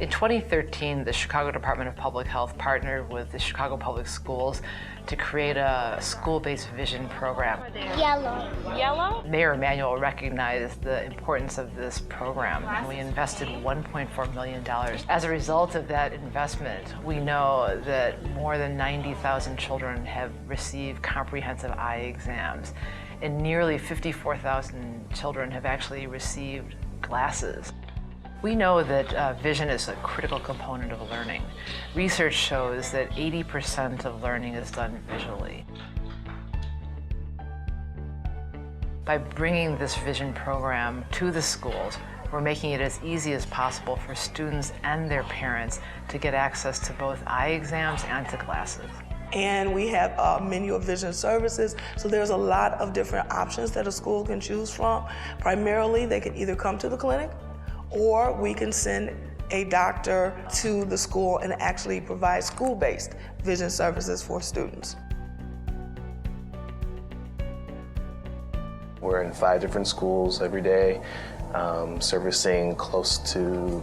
In 2013, the Chicago Department of Public Health partnered with the Chicago Public Schools to create a school-based vision program. Yellow. Yellow? Mayor Emanuel recognized the importance of this program, and we invested $1.4 million. As a result of that investment, we know that more than 90,000 children have received comprehensive eye exams, and nearly 54,000 children have actually received glasses. We know that vision is a critical component of learning. Research shows that 80% of learning is done visually. By bringing this vision program to the schools, we're making it as easy as possible for students and their parents to get access to both eye exams and to glasses. And we have a menu of vision services, so there's a lot of different options that a school can choose from. Primarily, they can either come to the clinic, or we can send a doctor to the school and actually provide school-based vision services for students. We're in 5 different schools every day, servicing close to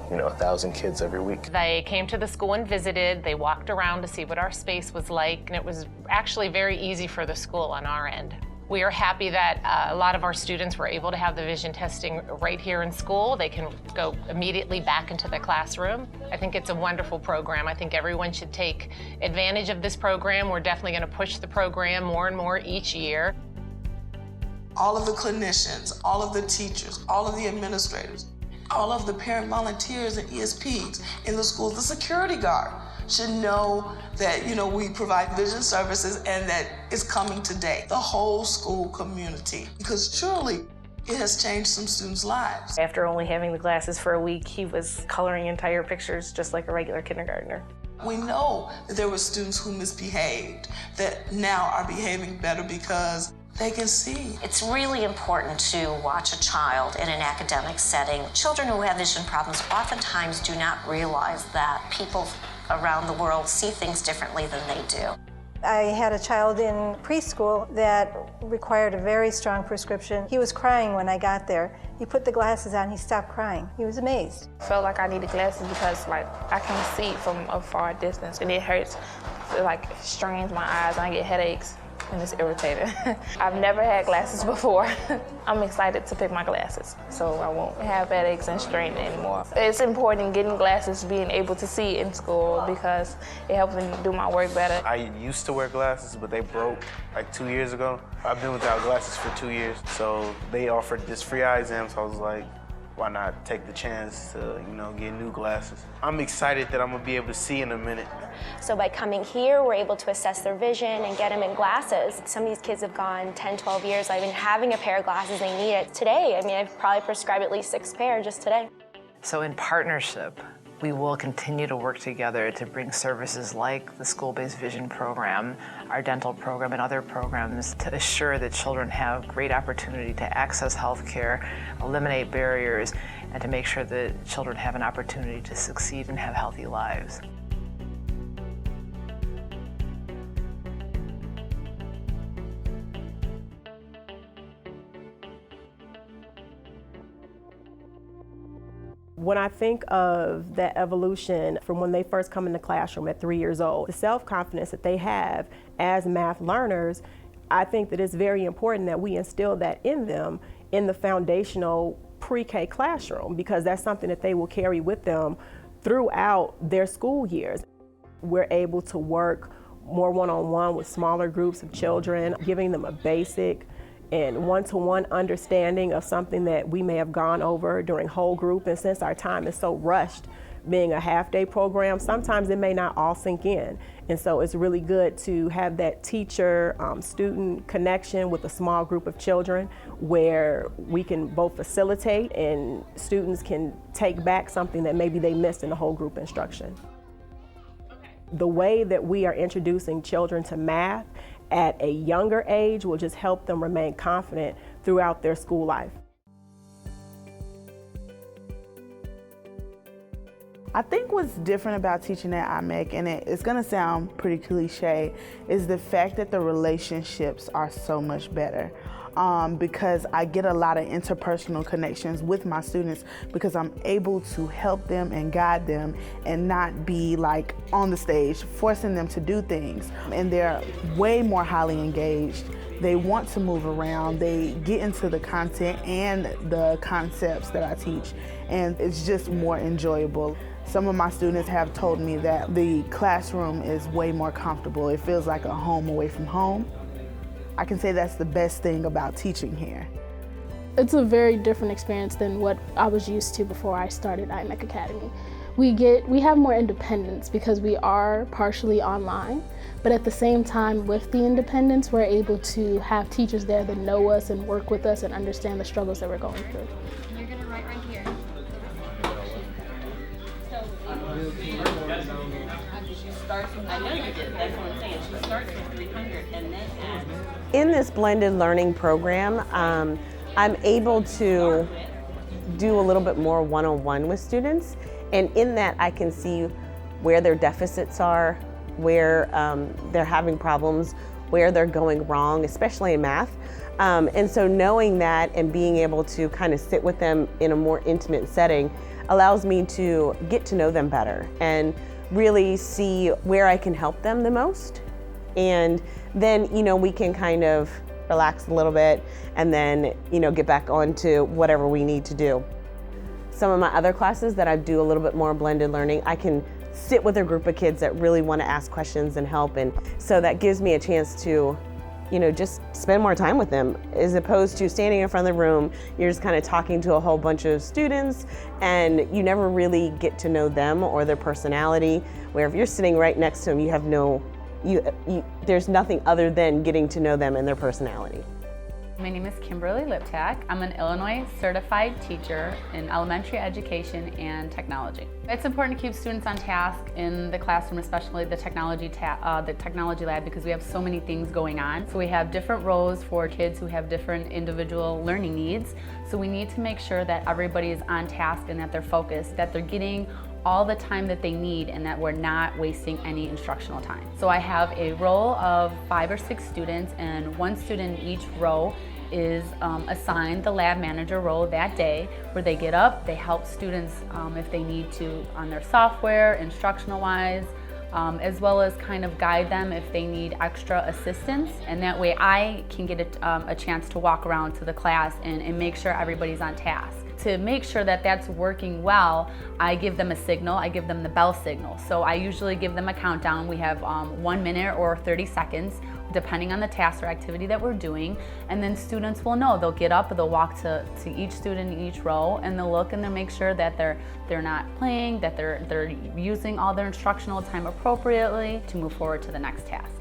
1,000 kids every week. They came to the school and visited. They walked around to see what our space was like, and it was actually very easy for the school on our end. We are happy that a lot of our students were able to have the vision testing right here in school. They can go immediately back into the classroom. I think it's a wonderful program. I think everyone should take advantage of this program. We're definitely going to push the program more and more each year. All of the clinicians, all of the teachers, all of the administrators, all of the parent volunteers and ESPs in the schools, the security guard should know that we provide vision services and that it's coming today. The whole school community, because surely it has changed some students' lives. After only having the glasses for a week, he was coloring entire pictures just like a regular kindergartner. We know that there were students who misbehaved that now are behaving better because they can see. It's really important to watch a child in an academic setting. Children who have vision problems oftentimes do not realize that people around the world see things differently than they do. I had a child in preschool that required a very strong prescription. He was crying when I got there. He put the glasses on, he stopped crying. He was amazed. I felt like I needed glasses because I can see from a far distance and it hurts. It strains my eyes and I get headaches. And it's irritating. I've never had glasses before. I'm excited to pick my glasses, so I won't have headaches and strain anymore. It's important getting glasses, being able to see in school because it helps me do my work better. I used to wear glasses, but they broke 2 years ago. I've been without glasses for 2 years, so they offered this free eye exam, so I was like, why not take the chance to, get new glasses? I'm excited that I'm gonna be able to see in a minute. So by coming here, we're able to assess their vision and get them in glasses. Some of these kids have gone 10, 12 years without even having a pair of glasses they need it today. I've probably prescribed at least 6 pairs just today. So in partnership, we will continue to work together to bring services like the school-based vision program, our dental program, and other programs to assure that children have great opportunity to access health care, eliminate barriers, and to make sure that children have an opportunity to succeed and have healthy lives. When I think of that evolution from when they first come in the classroom at 3 years old, the self-confidence that they have as math learners, I think that it's very important that we instill that in them in the foundational pre-K classroom, because that's something that they will carry with them throughout their school years. We're able to work more one-on-one with smaller groups of children, giving them a basic and one-to-one understanding of something that we may have gone over during whole group. And since our time is so rushed, being a half-day program, sometimes it may not all sink in. And so it's really good to have that teacher-student connection with a small group of children where we can both facilitate and students can take back something that maybe they missed in the whole group instruction. The way that we are introducing children to math at a younger age will just help them remain confident throughout their school life. I think what's different about teaching at IMEC, and it's gonna sound pretty cliche, is the fact that the relationships are so much better. because I get a lot of interpersonal connections with my students because I'm able to help them and guide them and not be like on the stage forcing them to do things. And they're way more highly engaged. They want to move around. They get into the content and the concepts that I teach, and it's just more enjoyable. Some of my students have told me that the classroom is way more comfortable. It feels like a home away from home. I can say that's the best thing about teaching here. It's a very different experience than what I was used to before I started IMEC Academy. We have more independence because we are partially online, but at the same time with the independence, we're able to have teachers there that know us and work with us and understand the struggles that we're going through. You're gonna write right here. She starts with, I know you did, that's what I'm saying. She starts with 300 and then adds. In this blended learning program, I'm able to do a little bit more one-on-one with students. And in that, I can see where their deficits are, where they're having problems, where they're going wrong, especially in math. And so knowing that and being able to kind of sit with them in a more intimate setting allows me to get to know them better and really see where I can help them the most. And then, we can kind of relax a little bit and then, get back on to whatever we need to do. Some of my other classes that I do a little bit more blended learning, I can sit with a group of kids that really want to ask questions and help. And so that gives me a chance to, just spend more time with them as opposed to standing in front of the room. You're just kind of talking to a whole bunch of students and you never really get to know them or their personality, where if you're sitting right next to them, you have there's nothing other than getting to know them and their personality. My name is Kimberly Liptak. I'm an Illinois certified teacher in elementary education and technology. It's important to keep students on task in the classroom, especially the technology lab, because we have so many things going on. So we have different roles for kids who have different individual learning needs. So we need to make sure that everybody is on task and that they're focused, that they're getting all the time that they need and that we're not wasting any instructional time. So I have a row of 5 or 6 students, and one student in each row is assigned the lab manager role that day, where they get up, they help students if they need to on their software, instructional wise, as well as kind of guide them if they need extra assistance. And that way I can get a chance to walk around to the class and make sure everybody's on task. To make sure that that's working well, I give them a signal, I give them the bell signal. So I usually give them a countdown. We have 1 minute or 30 seconds, depending on the task or activity that we're doing. And then students will know, they'll get up, they'll walk to each student in each row, and they'll look and they'll make sure that they're not playing, that they're using all their instructional time appropriately to move forward to the next task.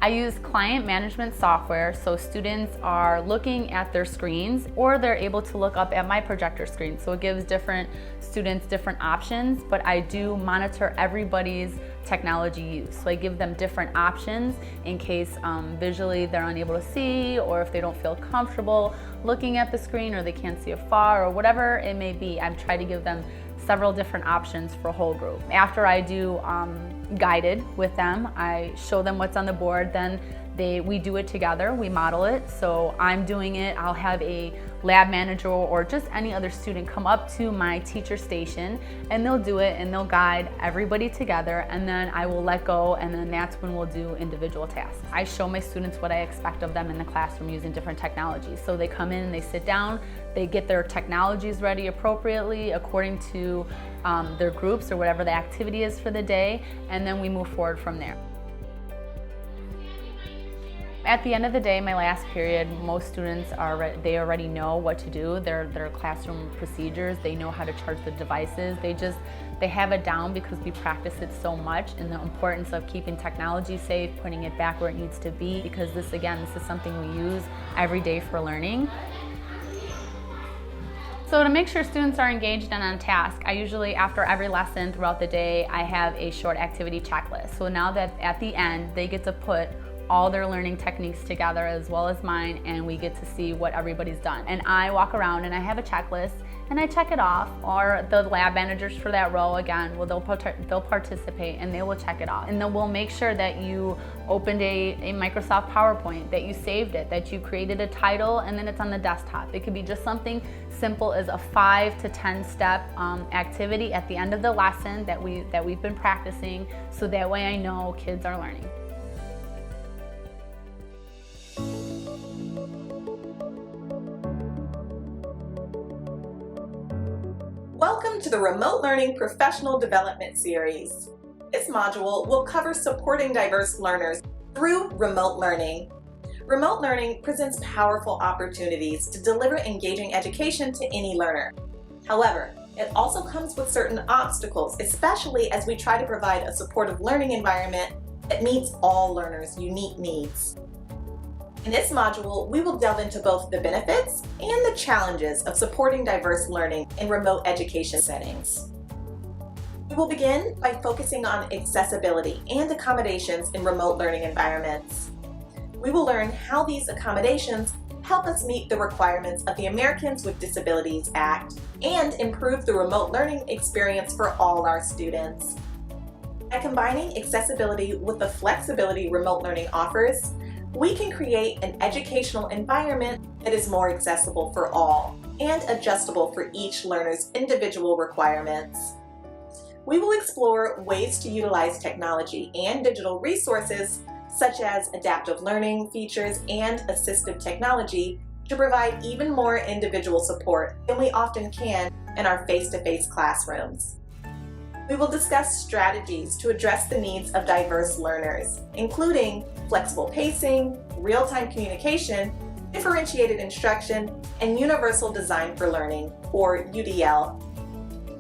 I use client management software, so students are looking at their screens or they're able to look up at my projector screen. So it gives different students different options, but I do monitor everybody's technology use. So I give them different options in case visually they're unable to see, or if they don't feel comfortable looking at the screen, or they can't see afar, or whatever it may be. I try to give them several different options for a whole group. After I do guided with them, I show them what's on the board, then we do it together, we model it. So I'm doing it, I'll have a lab manager or just any other student come up to my teacher station and they'll do it and they'll guide everybody together, and then I will let go, and then that's when we'll do individual tasks. I show my students what I expect of them in the classroom using different technologies. So they come in and they sit down, they get their technologies ready appropriately according to their groups or whatever the activity is for the day, and then we move forward from there. At the end of the day, my last period, most students they already know what to do. Their classroom procedures, they know how to charge the devices. They have it down because we practice it so much, and the importance of keeping technology safe, putting it back where it needs to be, because this is something we use every day for learning. So to make sure students are engaged and on task, I usually, after every lesson throughout the day, I have a short activity checklist. So now that at the end, they get to put all their learning techniques together as well as mine, and we get to see what everybody's done. And I walk around and I have a checklist, and I check it off, or the lab managers for that role, again, well, they'll participate and they will check it off. And then we'll make sure that you opened a Microsoft PowerPoint, that you saved it, that you created a title, and then it's on the desktop. It could be just something simple as a 5 to 10 step activity at the end of the lesson that we've been practicing, so that way I know kids are learning. Welcome to the Remote Learning Professional Development Series. This module will cover supporting diverse learners through remote learning. Remote learning presents powerful opportunities to deliver engaging education to any learner. However, it also comes with certain obstacles, especially as we try to provide a supportive learning environment that meets all learners' unique needs. In this module, we will delve into both the benefits and the challenges of supporting diverse learning in remote education settings. We will begin by focusing on accessibility and accommodations in remote learning environments. We will learn how these accommodations help us meet the requirements of the Americans with Disabilities Act and improve the remote learning experience for all our students. By combining accessibility with the flexibility remote learning offers, we can create an educational environment that is more accessible for all and adjustable for each learner's individual requirements. We will explore ways to utilize technology and digital resources such as adaptive learning features and assistive technology to provide even more individual support than we often can in our face-to-face classrooms. We will discuss strategies to address the needs of diverse learners, including flexible pacing, real-time communication, differentiated instruction, and universal design for learning, or UDL.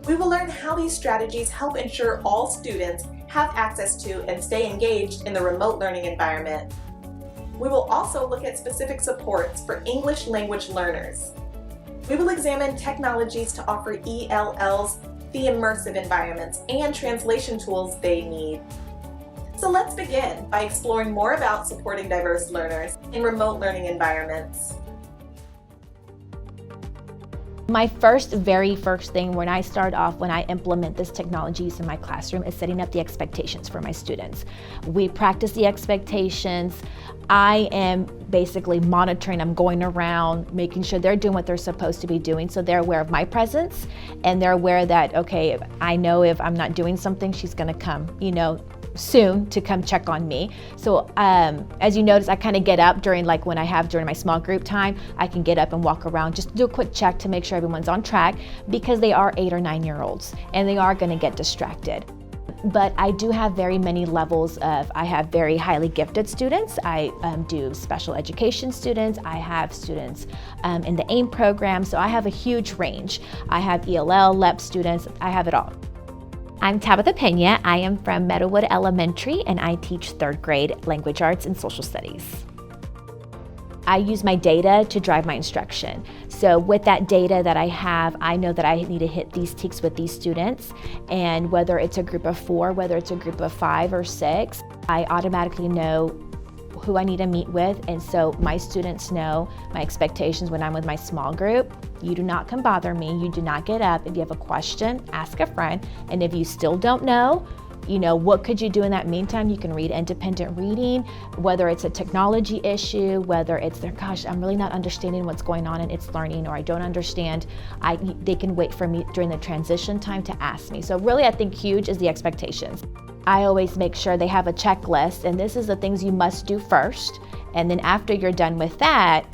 We will learn how these strategies help ensure all students have access to and stay engaged in the remote learning environment. We will also look at specific supports for English language learners. We will examine technologies to offer ELLs the immersive environments and translation tools they need. So let's begin by exploring more about supporting diverse learners in remote learning environments. My very first thing when I implement this technologies in my classroom is setting up the expectations for my students. We practice the expectations. I am basically monitoring, I'm going around, making sure they're doing what they're supposed to be doing, so they're aware of my presence, and they're aware that, okay, I know if I'm not doing something, she's gonna come, soon to come check on me. So as you notice, I kind of get up during my small group time, I can get up and walk around, just do a quick check to make sure everyone's on track, because they are 8 or 9 year olds and they are gonna get distracted. But I do have very many levels I have very highly gifted students. I do special education students. I have students in the AIM program. So I have a huge range. I have ELL, LEP students, I have it all. I'm Tabitha Pena. I am from Meadowwood Elementary, and I teach 3rd grade language arts and social studies. I use my data to drive my instruction. So with that data that I have, I know that I need to hit these TEKS with these students, and whether it's a group of 4, whether it's a group of 5 or 6, I automatically know who I need to meet with, and so my students know my expectations when I'm with my small group. You do not come bother me, you do not get up. If you have a question, ask a friend, and if you still don't know, what could you do in that meantime? You can read independent reading, whether it's a technology issue, whether it's gosh, I'm really not understanding what's going on in its learning, or I don't understand, they can wait for me during the transition time to ask me. So really, I think huge is the expectations. I always make sure they have a checklist, and this is the things you must do first, and then after you're done with that,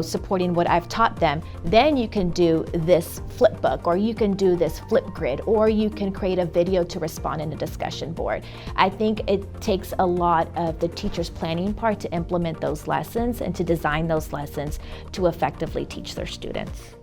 supporting what I've taught them, then you can do this flip book, or you can do this flip grid, or you can create a video to respond in a discussion board. I think it takes a lot of the teacher's planning part to implement those lessons and to design those lessons to effectively teach their students.